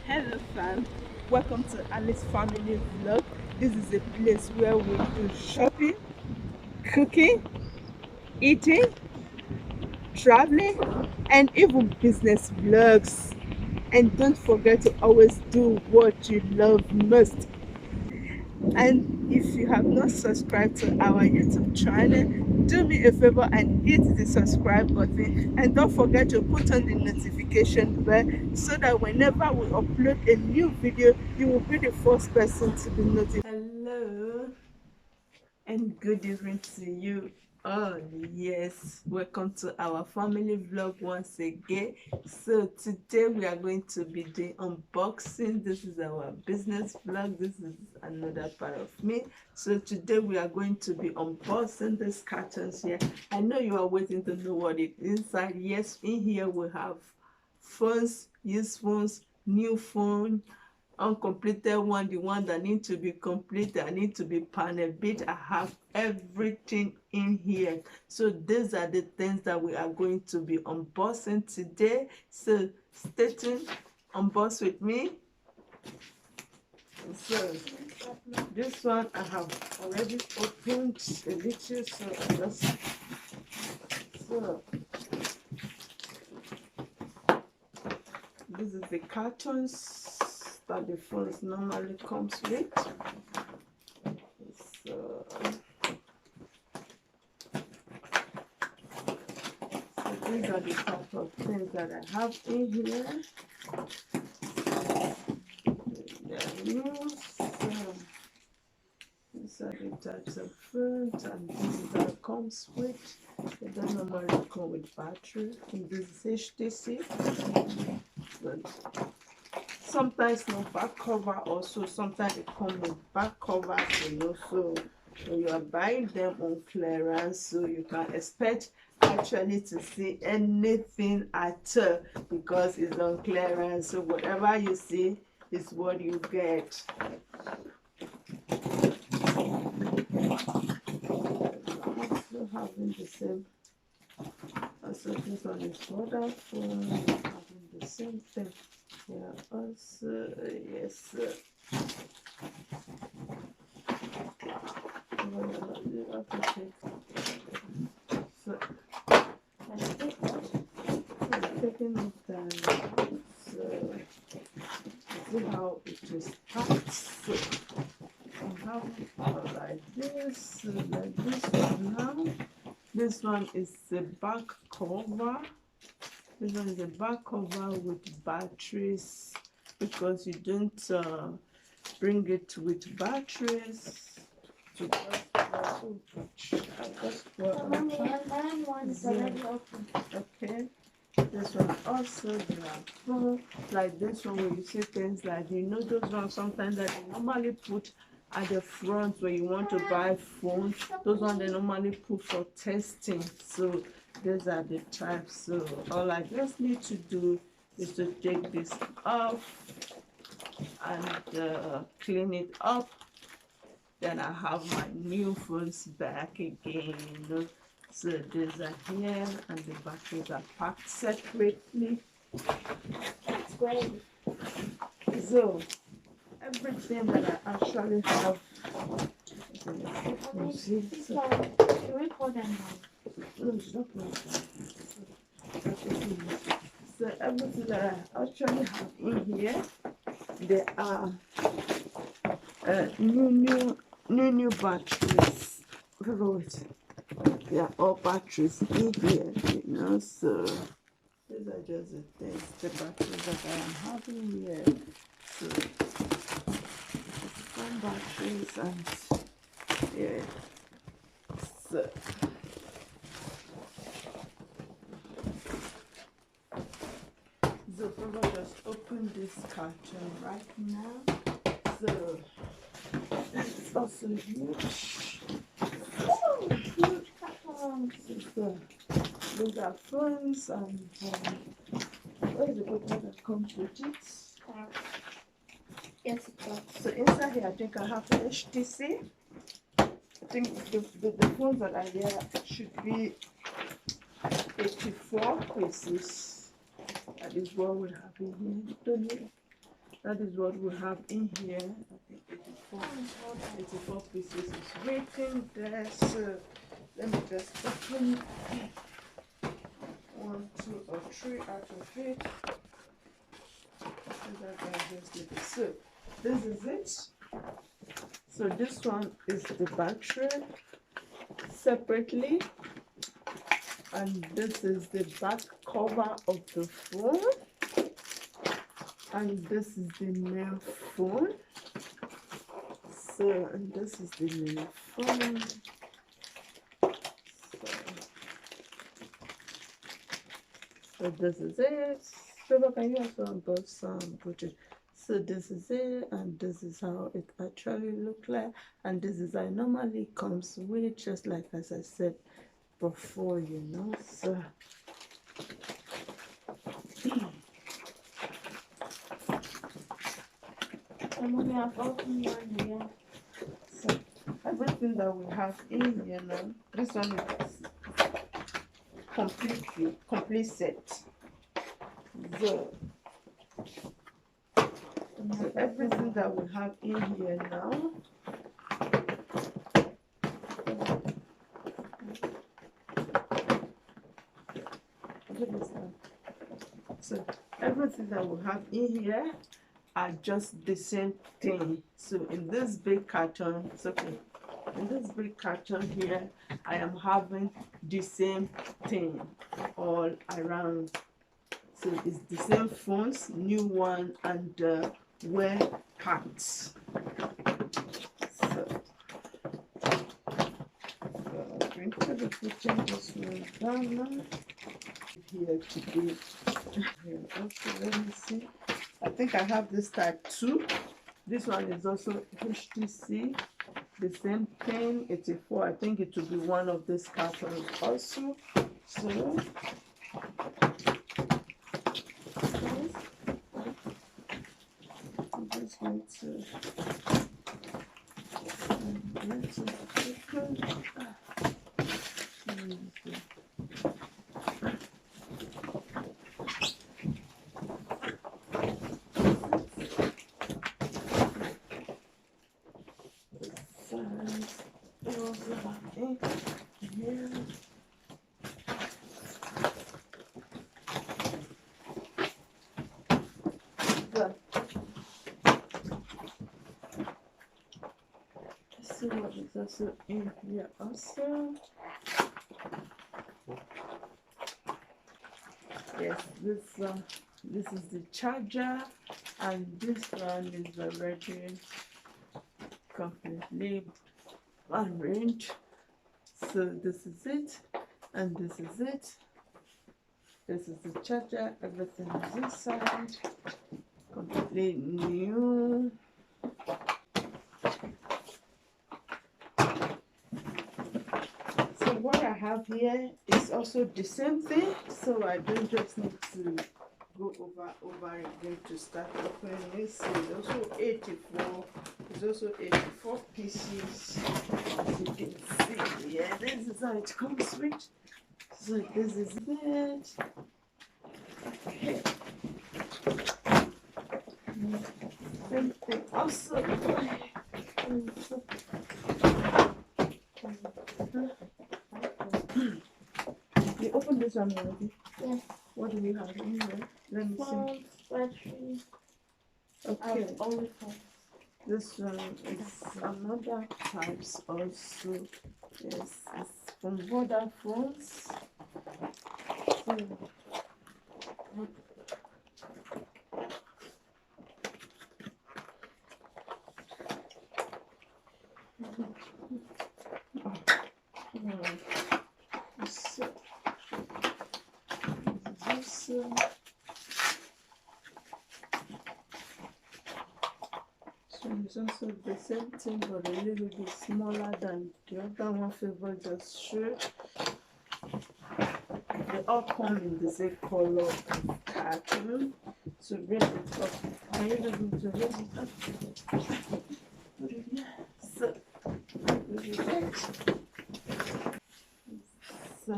Hello fam, welcome to Alice Family Vlog. This is a place where we do shopping, cooking, eating, traveling, and even business vlogs. And don't forget to always do what you love most. And if you have not subscribed to our YouTube channel, do me a favor and hit the subscribe button, and don't forget to put on the notification bell so that whenever we upload a new video, you will be the first person to be notified. Hello and good evening to you. Oh yes, welcome to our family vlog once again. So today we are going to be doing unboxing. This is our business vlog. This is another part of me. So today we are going to be unboxing these cartons here. I know you are waiting to know what it is inside. Yes, in here we have phones, used phones, new phone, uncompleted one, the one that need to be completed, I need to be panel beat. I have everything in here. So these are the things that we are going to be unboxing today. So stay tuned, unbox with me. So this one I have already opened a little, so this is the cartons that the phones normally comes with. So these are the type of things that I have in here. They're new. So these are the types of phones and these that comes with. They don't normally come with battery. And this is HTC. But sometimes no back cover also. Sometimes it comes with back covers, so when you are buying them on clearance, so you can expect actually to see anything at all because it's on clearance. So whatever you see is what you get. Also having the same. Also this one is water phone, having the same thing. Yeah, also yes. So taking it down. So see how it is packed. So I have it like this one now. This one is the back cover. This one is the back cover with batteries because you don't bring it with batteries. Okay. This one also like this one where you see things like those ones sometimes that they normally put at the front where you want to buy phones. Those ones they normally put for testing. So these are the types. So all I just need to do is to take this off and clean it up. Then I have my new phones back again. So these are here and the batteries are packed separately. That's great. So everything that I actually have. So everything that I actually have in here, they are new batteries. They are all batteries in here, so these are just the things, the batteries that I am having here. So some batteries and yeah. So I'll just open this carton right now. So it's also huge. Oh, huge cartons. So those are phones and where is the paper that comes with it? Yes, it does. So inside here I think I have HTC. I think the phones that are here should be pt4 pieces. That is what we have in here. That is what we have in here. I think 84 pieces is waiting there. So let me just open 1, 2, or 3 out of it. So that I just leave it. So this is it. So this one is the battery separately, and this is the back cover of the phone, and this is the main phone. So, and this is the main phone. So this is it. So can you also unbox some butcher? So this is it, and this is how it actually looks like, and this is how it normally comes with, just like as I said before, you know. So I'm gonna open one here. so everything that we have in here now, this one is complete set. So everything that we have in here now, so everything that we have in here are just the same thing. So in this big carton, it's okay. In this big carton here, I am having the same thing all around. So it's the same phones, new one, and wear parts. So I'm going to put this one down now. Here today. Here also, let me see. I think I have this type 2. This one is also HTC. The same thing, 84. I think it will be one of these cartons also. So I'm just going to see what is also in here also. Yes, this is the charger, and this one is already completely arranged. So this is it, and this is it. This is the charger. Everything is inside, completely new. So what I have here is also the same thing, so I don't just need to go over again to start opening it. So it's also 84. It's also 84 pieces. As you can see, yeah, this is how it comes with. So this is it. Okay. Same thing also. You opened this one already? Yes. What do we have in here? Let me see. Battery. Okay. Only phones. This one is another types also. Yes, it's from Vodafone's. So it's also the same thing, but a little bit smaller than the other one. Favor just show. They all come in the same color of carton. So raise it up. Are you able to raise it up? Put it here. So put it there. So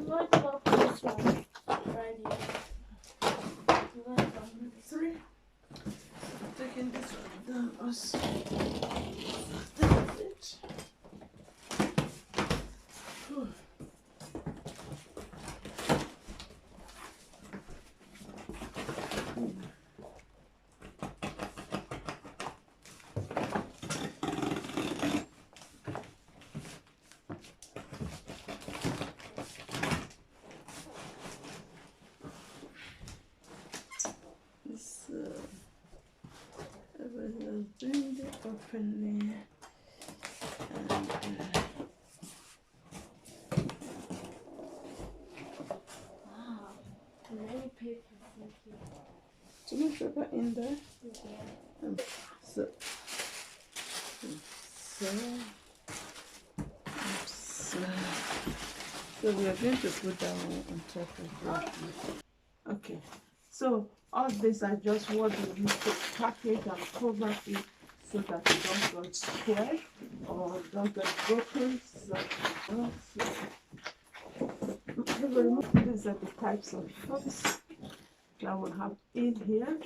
What about this one? open it. Wow. Many papers. Thank you. Too much paper in there. Yeah. So, so we are going to put that one on top of it. Okay. So all this are just what we use to package and cover it so that it don't get square or don't get broken. So, these are the types of foods that we have in here.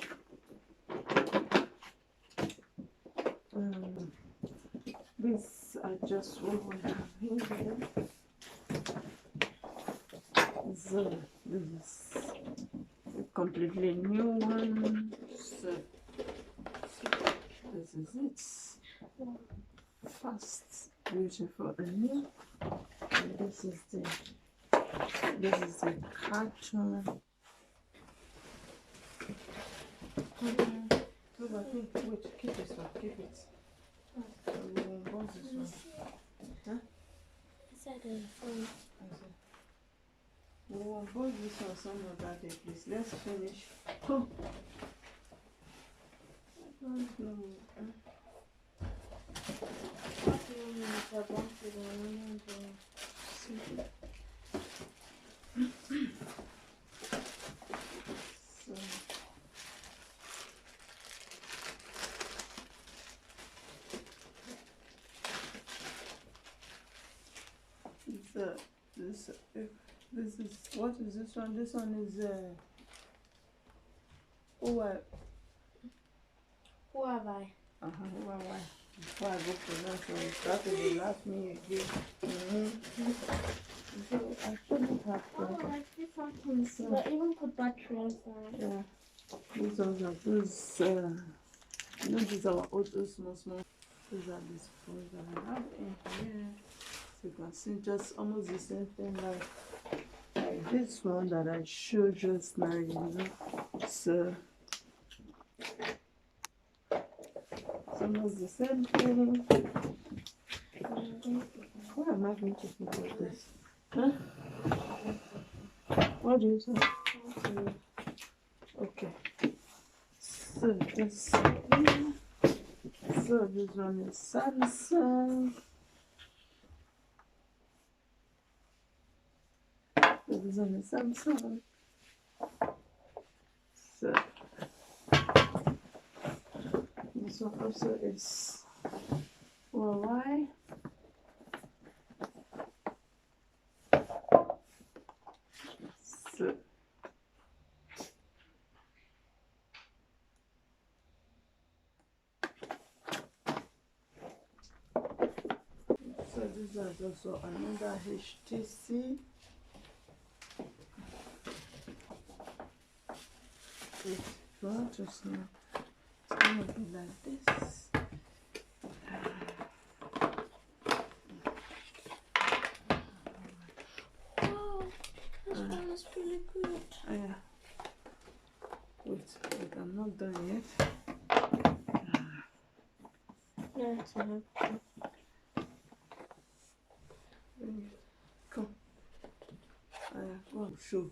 These are just what we have in here. So this is a completely new one. So this is it. Fast, beautiful, and new. And this is the carton. Wait, keep this one, keep it. So we will unbox this one. Huh? Is that a phone? We will unbox this one some other day, please. Let's finish. Oh. No. What do you mean? It's a bunch of them. So this is what is this one? This one is who have I? Who have I? Before I go for lunch, that will be last me again. So I shouldn't have I see something. So I even put battery inside. yeah. These ones are those these are all those small. These are these phones that I have in here. So you can see just almost the same thing like this one that I showed just now, you know. So it's almost the same thing. Where am I going to put all this? Huh? What do you say? Okay. So this one is Samsung. This one is Samsung. So this one also is Huawei. So this is also another HTC. If you want to see, it's going to be like this. Wow, this one is really good. Yeah. Wait, I'm not done yet. No, it's not. Come. Go and show.